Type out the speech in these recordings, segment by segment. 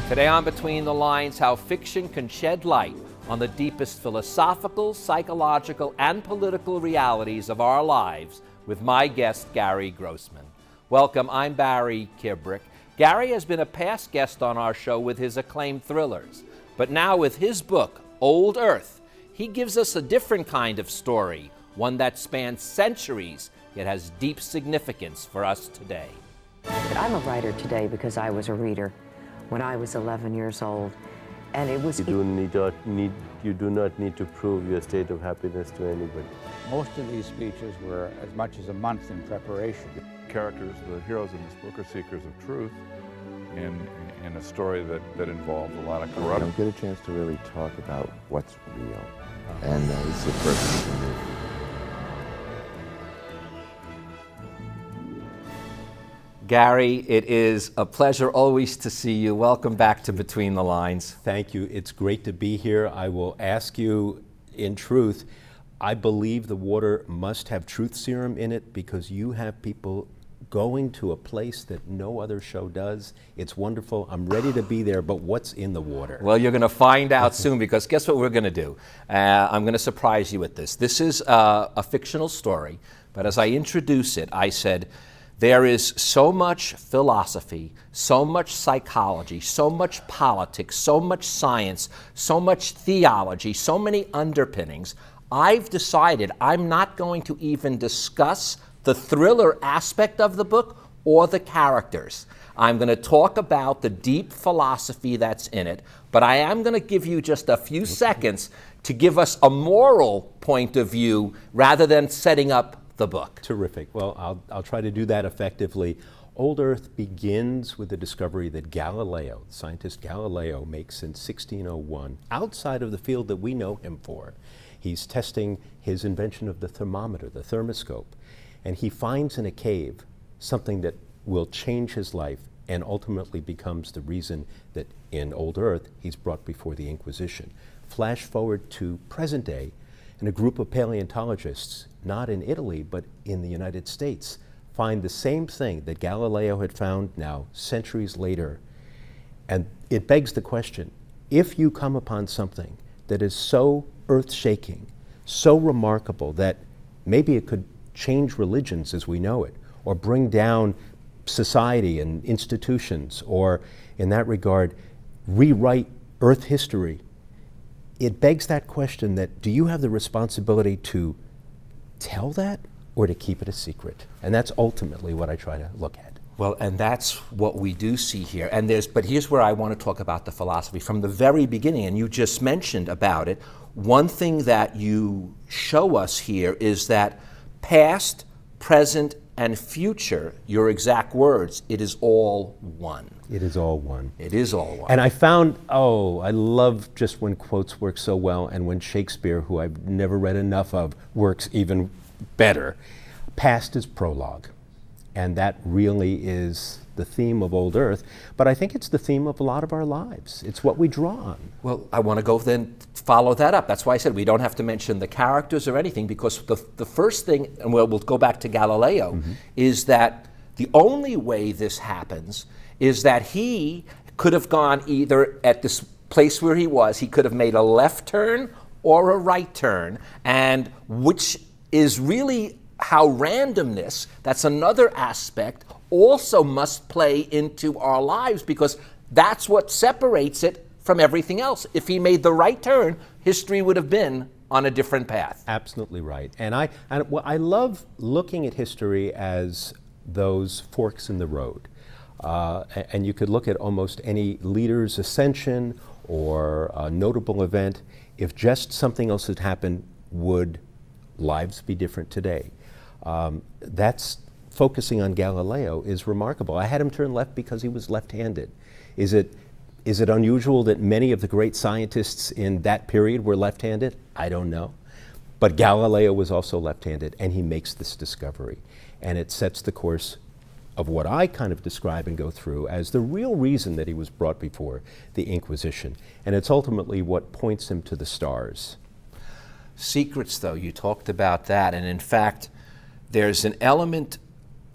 Today on Between the Lines, how fiction can shed light on the deepest philosophical, psychological, and political realities of our lives with my guest, Gary Grossman. Welcome, I'm Barry Kibrick. Gary has been a past guest on our show with his acclaimed thrillers, but now with his book, Old Earth, he gives us a different kind of story, one that spans centuries, yet has deep significance for us today. I'm a writer today because I was a reader when I was 11 years old, and it was... You do not need to prove your state of happiness to anybody. Most of these speeches were as much as a month in preparation. Characters, the heroes in this book, are seekers of truth in a story that involves a lot of I corruption. don't get a chance to really talk about what's real, and it's the purpose for me. Gary, it is a pleasure always to see you. Welcome back to Between the Lines. Thank you. It's great to be here. I will ask you, in truth, I believe the water must have truth serum in it because you have people going to a place that no other show does. It's wonderful. I'm ready to be there, but what's in the water? Well, you're going to find out soon, because guess what we're going to do? I'm going to surprise you with this. This is a fictional story, but as I introduce it, I said, there is so much philosophy, so much psychology, so much politics, so much science, so much theology, so many underpinnings. I've decided I'm not going to even discuss the thriller aspect of the book or the characters. I'm going to talk about the deep philosophy that's in it, but I am going to give you just a few seconds to give us a moral point of view rather than setting up the book. Terrific. Well, I'll try to do that effectively. Old Earth begins with the discovery that Galileo, scientist Galileo, makes in 1601, outside of the field that we know him for. He's testing his invention of the thermometer, the thermoscope, and he finds in a cave something that will change his life and ultimately becomes the reason that in Old Earth he's brought before the Inquisition. Flash forward to present day, and a group of paleontologists, not in Italy, but in the United States, find the same thing that Galileo had found now centuries later. And it begs the question, if you come upon something that is so earth-shaking, so remarkable that maybe it could change religions as we know it, or bring down society and institutions, or in that regard, rewrite Earth history, it begs that question that, do you have the responsibility to tell that or to keep it a secret? And that's ultimately what I try to look at. Well, and that's what we do see here. But here's where I want to talk about the philosophy from the very beginning, and you just mentioned about it. One thing that you show us here is that past, present, and future, your exact words, it is all one. It is all one. It is all one. And I found, I love just when quotes work so well, and when Shakespeare, who I've never read enough of, works even better. Past is prologue, and that really is the theme of Old Earth, but I think it's the theme of a lot of our lives. It's what we draw on. Well, I want to go then follow that up. That's why I said we don't have to mention the characters or anything, because the first thing, and we'll go back to Galileo, is that the only way this happens is that he could have gone either at this place where he was, he could have made a left turn or a right turn, and which is really how randomness, that's another aspect, also must play into our lives, because that's what separates it from everything else. If he made the right turn, history would have been on a different path. Absolutely right. And I love looking at history as those forks in the road. And you could look at almost any leader's ascension or a notable event. If just something else had happened, would lives be different today? That's focusing on Galileo is remarkable. I had him turn left because he was left-handed. Is it unusual that many of the great scientists in that period were left-handed? I don't know. But Galileo was also left-handed, and he makes this discovery. And it sets the course of what I kind of describe and go through as the real reason that he was brought before the Inquisition. And it's ultimately what points him to the stars. Secrets, though, you talked about that, and in fact, there's an element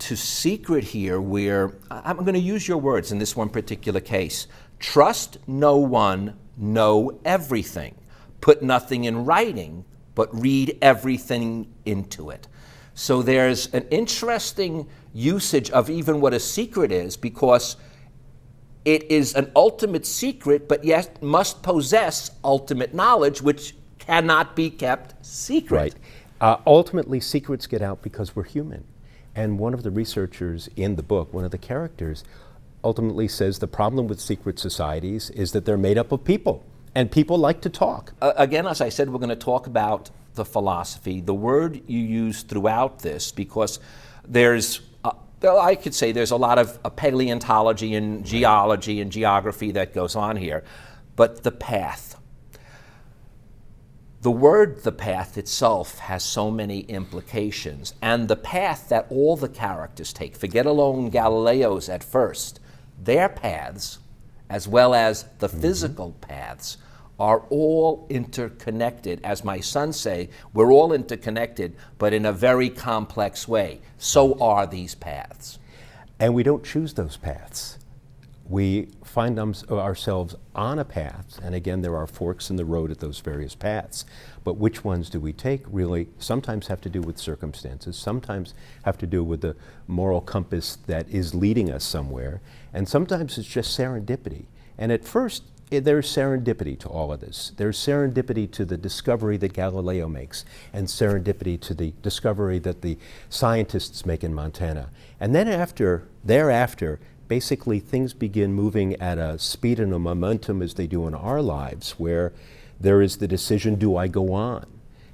to secret here where, I'm going to use your words in this one particular case, trust no one, know everything. Put nothing in writing, but read everything into it. So there's an interesting usage of even what a secret is, because it is an ultimate secret, but yet must possess ultimate knowledge, which cannot be kept secret. Right. Ultimately, secrets get out because we're human. And one of the researchers in the book, one of the characters, ultimately says the problem with secret societies is that they're made up of people, and people like to talk. Again, as I said, we're going to talk about the philosophy, the word you use throughout this, because there's, I could say there's a lot of paleontology and geology and geography that goes on here, but the path. The word, the path itself, has so many implications, and the path that all the characters take, forget alone Galileo's at first, their paths, as well as the physical paths, are all interconnected. As my sons say, we're all interconnected, but in a very complex way. So are these paths. And we don't choose those paths. We find ourselves on a path, and again, there are forks in the road at those various paths. But which ones do we take really sometimes have to do with circumstances, sometimes have to do with the moral compass that is leading us somewhere, and sometimes it's just serendipity. And at first, there's serendipity to all of this. There's serendipity to the discovery that Galileo makes, and serendipity to the discovery that the scientists make in Montana. And then thereafter, basically things begin moving at a speed and a momentum as they do in our lives, where there is the decision, do I go on?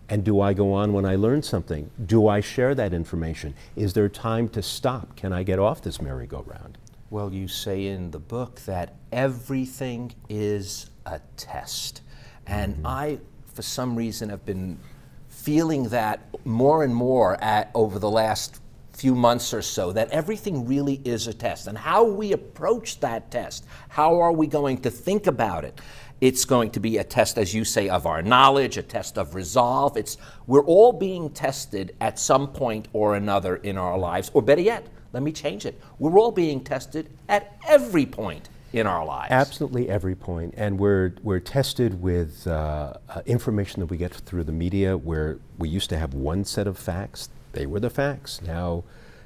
And do I go on when I learn something? Do I share that information? Is there time to stop? Can I get off this merry-go-round? Well, you say in the book that everything is a test. And I, for some reason, have been feeling that more and more over the last few months or so, that everything really is a test. And how we approach that test, how are we going to think about it? It's going to be a test, as you say, of our knowledge, a test of resolve. We're all being tested at some point or another in our lives, or better yet, let me change it. We're all being tested at every point in our lives. Absolutely every point. And we're tested with information that we get through the media, where we used to have one set of facts. They were the facts. Now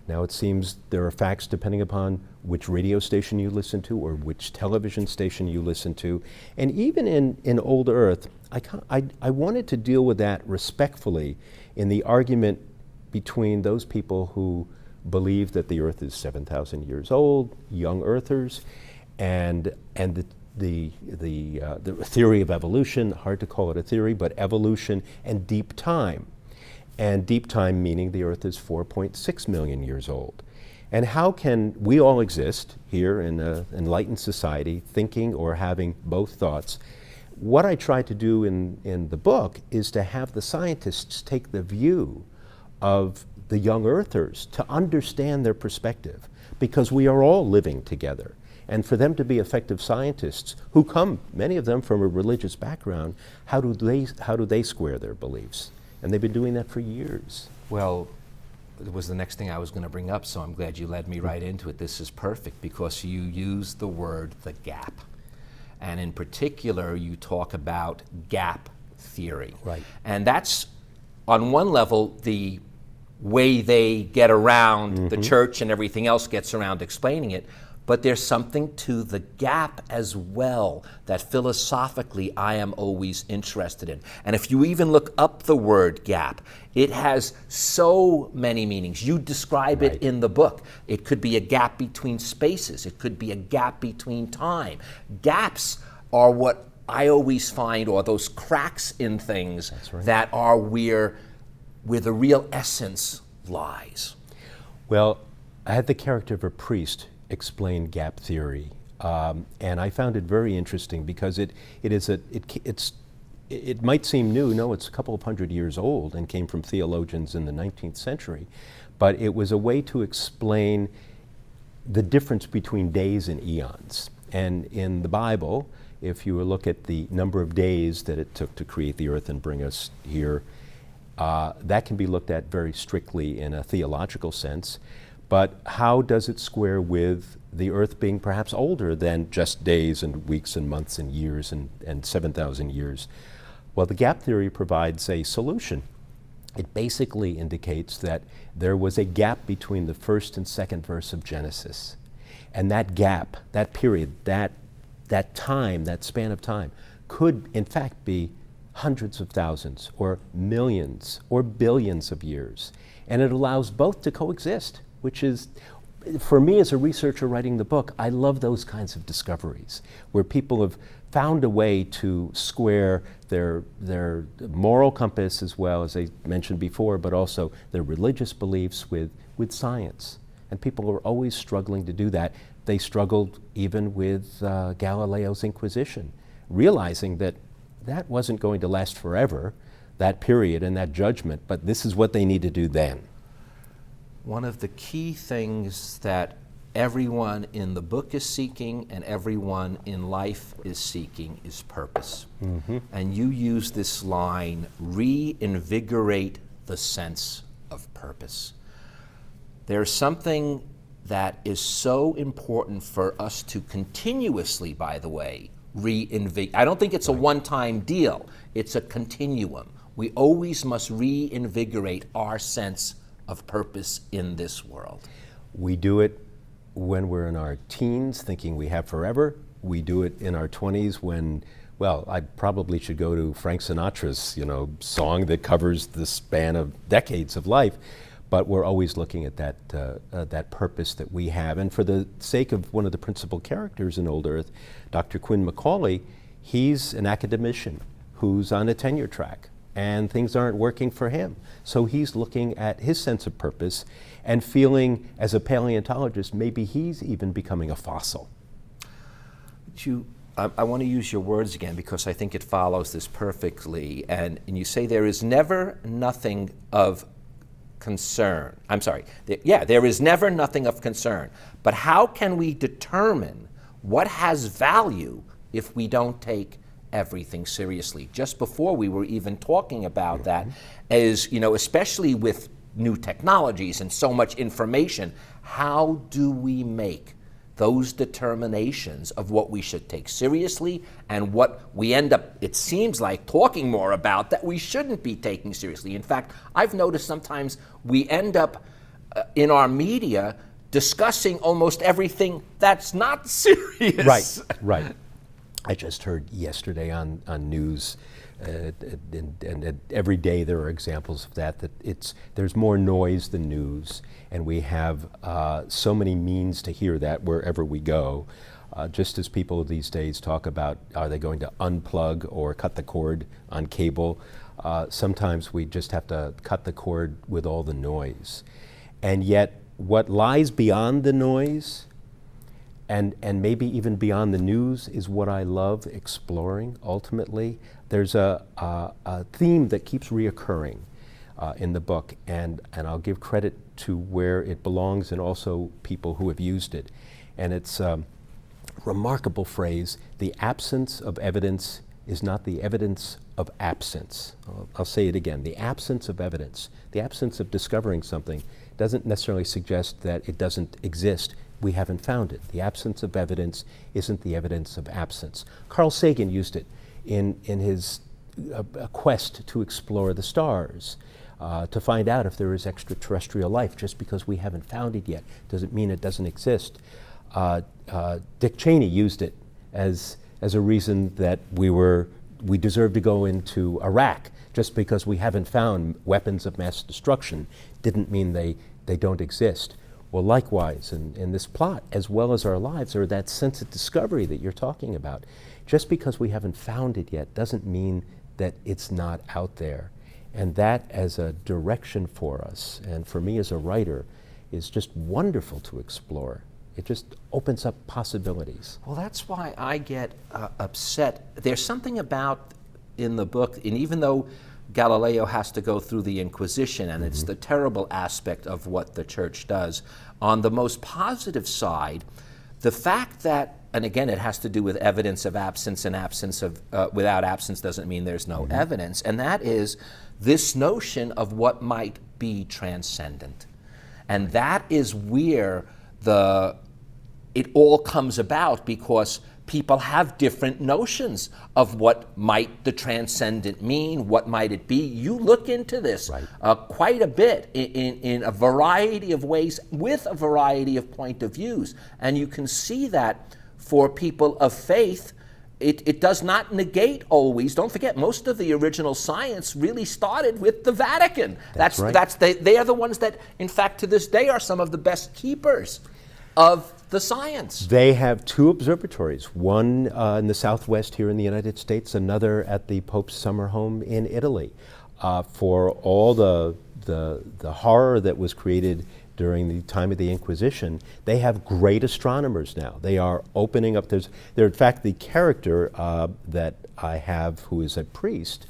it seems there are facts depending upon which radio station you listen to or which television station you listen to. And even in Old Earth, I wanted to deal with that respectfully in the argument between those people who believe that the Earth is 7,000 years old, young Earthers, and the theory of evolution, hard to call it a theory, but evolution and deep time. And deep time meaning the Earth is 4.6 million years old. And how can we all exist here in an enlightened society thinking or having both thoughts? What I try to do in the book is to have the scientists take the view of the young Earthers to understand their perspective, because we are all living together. And for them to be effective scientists who come, many of them from a religious background, how do they square their beliefs? And they've been doing that for years. Well, it was the next thing I was going to bring up, so I'm glad you led me right into it. This is perfect, because you use the word the gap. And in particular, you talk about gap theory. Right. And that's, on one level, the way they get around the church and everything else gets around explaining it. But there's something to the gap as well that philosophically I am always interested in. And if you even look up the word gap, it has so many meanings. You describe it in the book. It could be a gap between spaces. It could be a gap between time. Gaps are what I always find, or those cracks in things that are where the real essence lies. Well, I had the character of a priest explain gap theory, and I found it very interesting because it might seem new. No, it's a couple of hundred years old and came from theologians in the 19th century, but it was a way to explain the difference between days and eons. And in the Bible, if you look at the number of days that it took to create the earth and bring us here, that can be looked at very strictly in a theological sense. But how does it square with the Earth being perhaps older than just days and weeks and months and years and 7,000 years? Well, the gap theory provides a solution. It basically indicates that there was a gap between the first and second verse of Genesis. And that gap, that period, that time, that span of time, could in fact be hundreds of thousands or millions or billions of years. And it allows both to coexist, which is, for me as a researcher writing the book, I love those kinds of discoveries where people have found a way to square their moral compass, as well as I mentioned before, but also their religious beliefs with science. And people are always struggling to do that. They struggled even with Galileo's Inquisition, realizing that that wasn't going to last forever, that period and that judgment, but this is what they need to do then. One of the key things that everyone in the book is seeking and everyone in life is seeking is purpose. Mm-hmm. And you use this line, reinvigorate the sense of purpose. There's something that is so important for us to continuously, by the way, reinvigorate. I don't think it's a one-time deal. It's a continuum. We always must reinvigorate our sense of purpose in this world. We do it when we're in our teens thinking we have forever. We do it in our 20s when, well, I probably should go to Frank Sinatra's, song that covers the span of decades of life. But we're always looking at that purpose that we have. And for the sake of one of the principal characters in Old Earth, Dr. Quinn Macaulay, he's an academician who's on a tenure track, and things aren't working for him. So he's looking at his sense of purpose and feeling, as a paleontologist, maybe he's even becoming a fossil. I want to use your words again because I think it follows this perfectly. And you say there is never nothing of concern. I'm sorry. There is never nothing of concern. But how can we determine what has value if we don't take everything seriously? Just before we were even talking about that, as especially with new technologies and so much information, how do we make those determinations of what we should take seriously and what we end up, it seems like, talking more about that we shouldn't be taking seriously? In fact, I've noticed sometimes we end up in our media discussing almost everything that's not serious. Right. I just heard yesterday on news, and every day there are examples of that there's more noise than news, and we have so many means to hear that wherever we go. Just as people these days talk about, are they going to unplug or cut the cord on cable? Sometimes we just have to cut the cord with all the noise. And yet, what lies beyond the noise, and maybe even beyond the news, is what I love exploring ultimately. There's a theme that keeps reoccurring in the book, and I'll give credit to where it belongs and also people who have used it. And it's a remarkable phrase: the absence of evidence is not the evidence of absence. I'll say it again: the absence of evidence, the absence of discovering something, doesn't necessarily suggest that it doesn't exist. We haven't found it. The absence of evidence isn't the evidence of absence. Carl Sagan used it in his quest to explore the stars, to find out if there is extraterrestrial life. Just because we haven't found it yet doesn't mean it doesn't exist. Dick Cheney used it as a reason that we deserve to go into Iraq. Just because we haven't found weapons of mass destruction didn't mean they don't exist. Well, likewise, in this plot, as well as our lives, or that sense of discovery that you're talking about, just because we haven't found it yet doesn't mean that it's not out there. And that, as a direction for us, and for me as a writer, is just wonderful to explore. It just opens up possibilities. Well, that's why I get upset. There's something about in the book, and even though Galileo has to go through the Inquisition, and it's the terrible aspect of what the church does, on the most positive side, the fact that, and again, it has to do with evidence of absence, and absence of, without absence doesn't mean there's no evidence, and that is this notion of what might be transcendent. And that is where it all comes about, because people have different notions of what might the transcendent mean, what might it be. You look into this quite a bit in a variety of ways with a variety of point of views. And you can see that for people of faith, it does not negate always. Don't forget, most of the original science really started with the Vatican. They are the ones that, in fact, to this day are some of the best keepers of the science. They have two observatories, one in the southwest here in the United States, another at the Pope's summer home in Italy. For all the horror that was created during the time of the Inquisition, they have great astronomers now. They are opening up, in fact, the character that I have, who is a priest,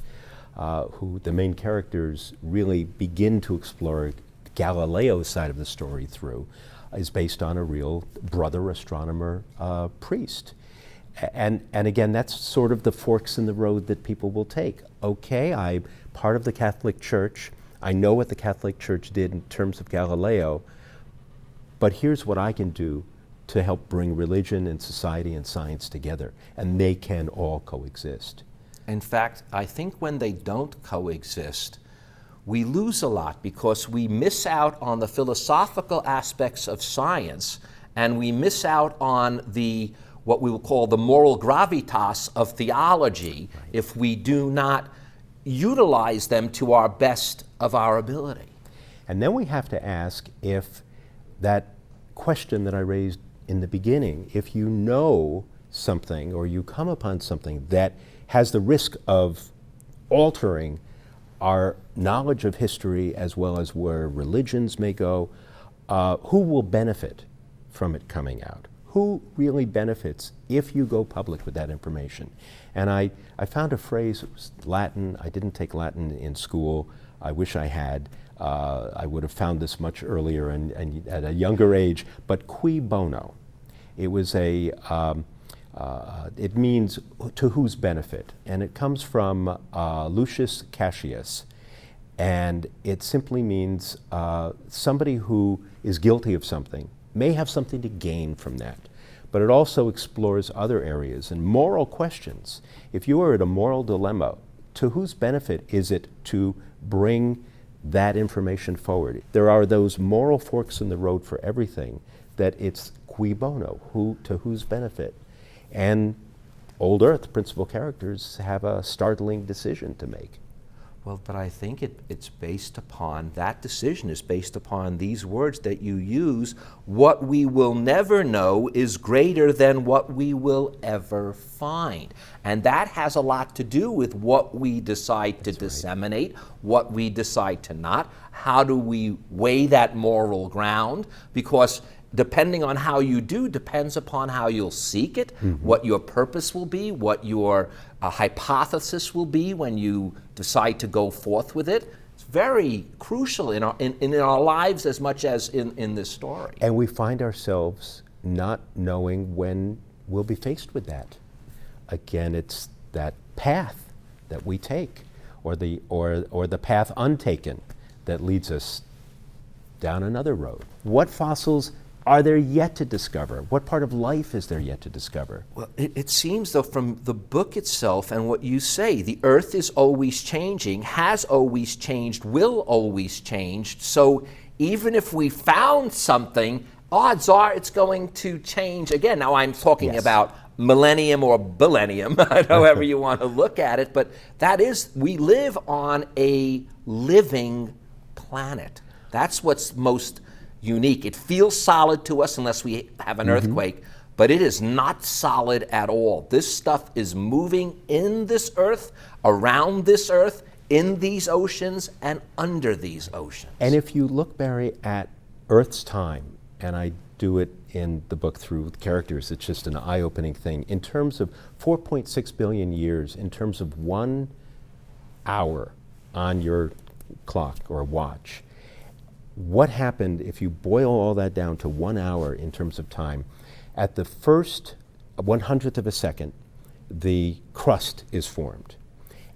who the main characters really begin to explore Galileo's side of the story through, is based on a real brother astronomer priest. And again, that's sort of the forks in the road that people will take. Okay, I'm part of the Catholic Church. I know what the Catholic Church did in terms of Galileo, but here's what I can do to help bring religion and society and science together, and they can all coexist. In fact, I think when they don't coexist, we lose a lot, because we miss out on the philosophical aspects of science, and we miss out on what we will call the moral gravitas of theology if we do not utilize them to our best of our ability. And then we have to ask if that question that I raised in the beginning, if you know something or you come upon something that has the risk of altering our knowledge of history as well as where religions may go, who will benefit from it coming out? Who really benefits if you go public with that information? And I found a phrase, it was Latin. I didn't take Latin in school. I wish I had. I would have found this much earlier and at a younger age, but cui bono. It was it means to whose benefit, and it comes from Lucius Cassius, and it simply means somebody who is guilty of something may have something to gain from that, but it also explores other areas and moral questions. If you are at a moral dilemma, to whose benefit is it to bring that information forward? There are those moral forks in the road for everything that it's cui bono, to whose benefit? And Old Earth, principal characters, have a startling decision to make. Well, but I think it's based upon, that decision is based upon these words that you use: what we will never know is greater than what we will ever find. And that has a lot to do with what we decide to disseminate, what we decide to not. How do we weigh that moral ground? Because depending on how you do depends upon how you'll seek it, what your purpose will be, what your hypothesis will be when you decide to go forth with it. It's very crucial in our lives as much as in this story. And we find ourselves not knowing when we'll be faced with that. Again, it's that path that we take, or the path untaken that leads us down another road. What fossils are there yet to discover? What part of life is there yet to discover? Well, it seems, though, from the book itself and what you say, the Earth is always changing, has always changed, will always change. So even if we found something, odds are it's going to change again. Now, I'm talking about millennium or billennium, however you want to look at it, but that is, we live on a living planet. That's what's most unique. It feels solid to us unless we have an earthquake, but it is not solid at all. This stuff is moving in this earth, around this earth, in these oceans, and under these oceans. And if you look, Barry, at Earth's time, and I do it in the book through characters, it's just an eye-opening thing. In terms of 4.6 billion years, in terms of 1 hour on your clock or watch, what happened if you boil all that down to 1 hour in terms of time? At the first 100th of a second, the crust is formed.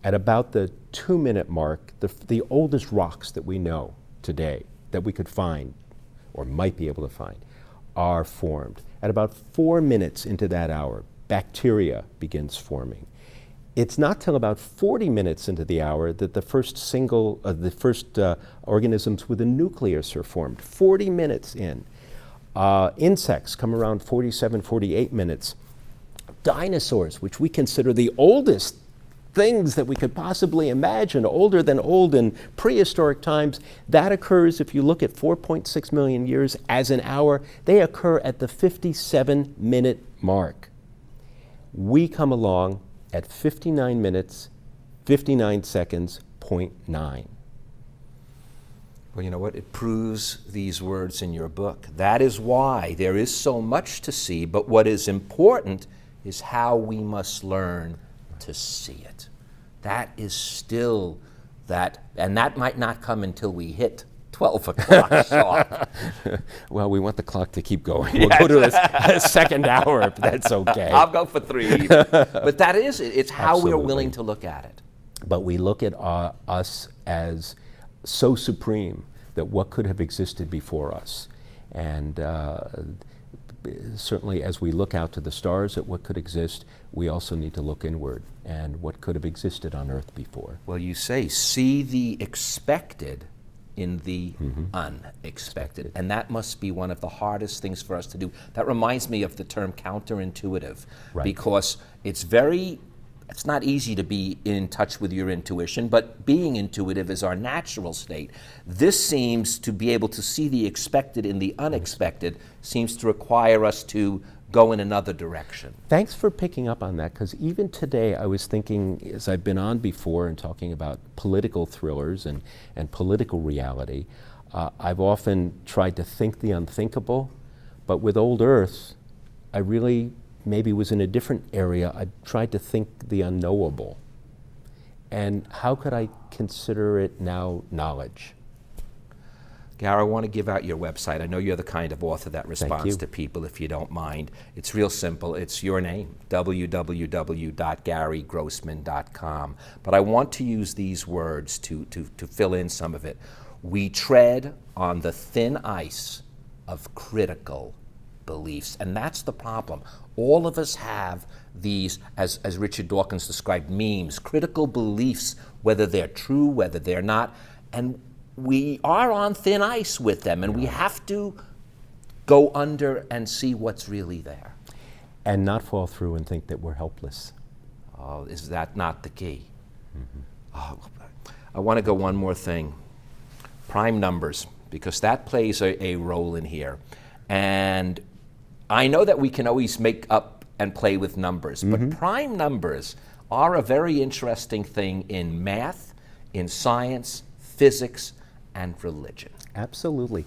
At about the 2-minute mark, the oldest rocks that we know today, that we could find or might be able to find, are formed. At about 4 minutes into that hour, bacteria begins forming. It's not till about 40 minutes into the hour that the first organisms with a nucleus are formed. 40 minutes in. Insects come around 47, 48 minutes. Dinosaurs, which we consider the oldest things that we could possibly imagine, older than old in prehistoric times, that occurs, if you look at 4.6 million years as an hour, they occur at the 57-minute mark. We come along at 59 minutes, 59 seconds, 0.9. Well, you know what? It proves these words in your book. That is why there is so much to see, but what is important is how we must learn to see it. That is still that, and that might not come until we hit 12 o'clock sharp. Well, we want the clock to keep going. We'll go to a second hour if that's okay. I'll go for 3. But that is it. It's how Absolutely. we're willing to look at it. But we look at us as so supreme that what could have existed before us. And certainly as we look out to the stars at what could exist, we also need to look inward and what could have existed on Earth before. Well, you say, see the expected in the unexpected. And that must be one of the hardest things for us to do. That reminds me of the term counterintuitive, Right. because it's not easy to be in touch with your intuition, but being intuitive is our natural state. This seems to be able to see the expected in the unexpected, seems to require us to go in another direction. Thanks for picking up on that, because even today I was thinking, as I've been on before and talking about political thrillers and political reality, I've often tried to think the unthinkable, but with Old Earth, I really maybe was in a different area. I tried to think the unknowable. And how could I consider it now knowledge? Gary, I want to give out your website. I know you're the kind of author that responds to people, if you don't mind. It's real simple. It's your name, www.garygrossman.com. But I want to use these words to fill in some of it. We tread on the thin ice of critical beliefs, and that's the problem. All of us have these, as Richard Dawkins described, memes, critical beliefs, whether they're true, whether they're not, and we are on thin ice with them, and we have to go under and see what's really there. And not fall through and think that we're helpless. Oh, is that not the key? Oh, I want to go one more thing. Prime numbers, because that plays a role in here. And I know that we can always make up and play with numbers, but prime numbers are a very interesting thing in math, in science, physics, and religion. Absolutely.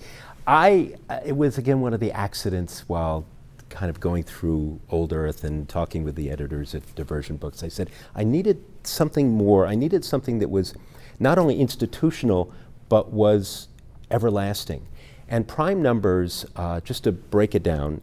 It was, again, one of the accidents while kind of going through Old Earth and talking with the editors at Diversion Books. I said, I needed something more. I needed something that was not only institutional, but was everlasting. And prime numbers, just to break it down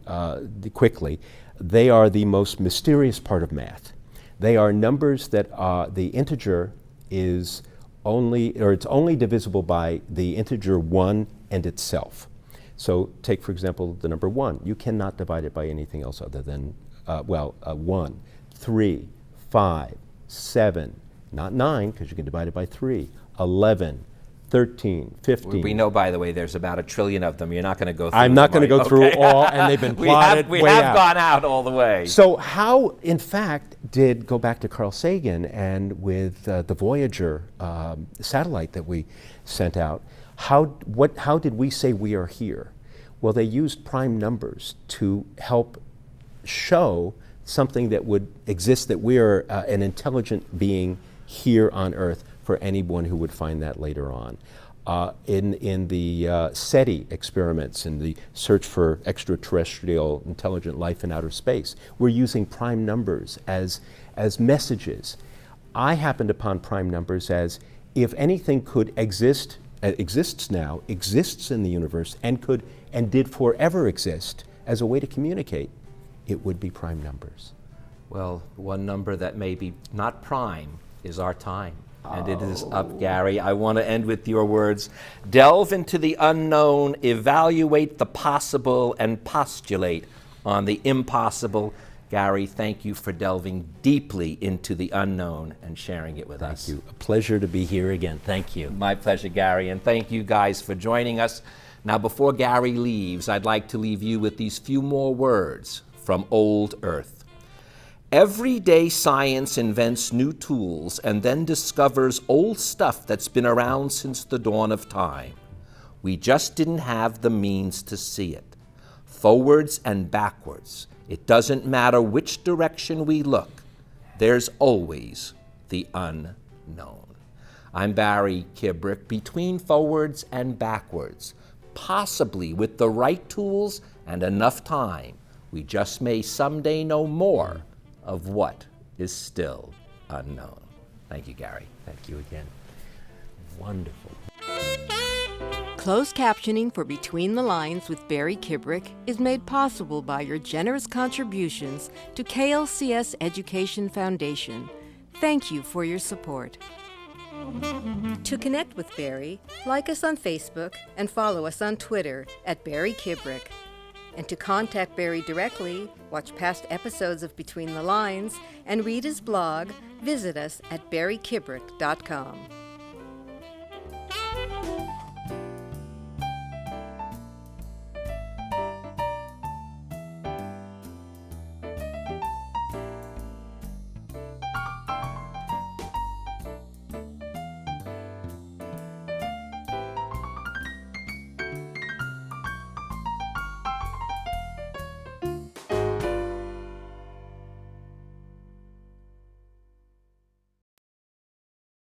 quickly, they are the most mysterious part of math. They are numbers that the integer is it's only divisible by the integer 1 and itself. So take, for example, the number 1. You cannot divide it by anything else other than, 1, 3, 5, 7, not 9, because you can divide it by 3, 11, 13, 15. We know, by the way, there's about 1 trillion of them. You're not going to go through I'm not going to go okay. through all, and they've been plotted we way have out. gone out all the way. So how, in fact, go back to Carl Sagan and with the Voyager satellite that we sent out, how did we say we are here? Well, they used prime numbers to help show something that would exist, that we are an intelligent being here on Earth, for anyone who would find that later on. In the SETI experiments, in the search for extraterrestrial intelligent life in outer space, we're using prime numbers as messages. I happened upon prime numbers as if anything could exist, exists now, exists in the universe, and did forever exist as a way to communicate, it would be prime numbers. Well, one number that may be not prime is our time. And it is up, Gary. I want to end with your words. Delve into the unknown, evaluate the possible, and postulate on the impossible. Gary, thank you for delving deeply into the unknown and sharing it with us. Thank you. A pleasure to be here again. Thank you. My pleasure, Gary, and thank you guys for joining us. Now, before Gary leaves, I'd like to leave you with these few more words from Old Earth. Every day science invents new tools and then discovers old stuff that's been around since the dawn of time. We just didn't have the means to see it. Forwards and backwards, it doesn't matter which direction we look, there's always the unknown. I'm Barry Kibrick. Between forwards and backwards, possibly with the right tools and enough time, we just may someday know more of what is still unknown. Thank you, Gary. Thank you again. Wonderful. Closed captioning for Between the Lines with Barry Kibrick is made possible by your generous contributions to KLCS Education Foundation. Thank you for your support. To connect with Barry, like us on Facebook and follow us on Twitter at Barry Kibrick. And to contact Barry directly, watch past episodes of Between the Lines, and read his blog, visit us at barrykibrick.com.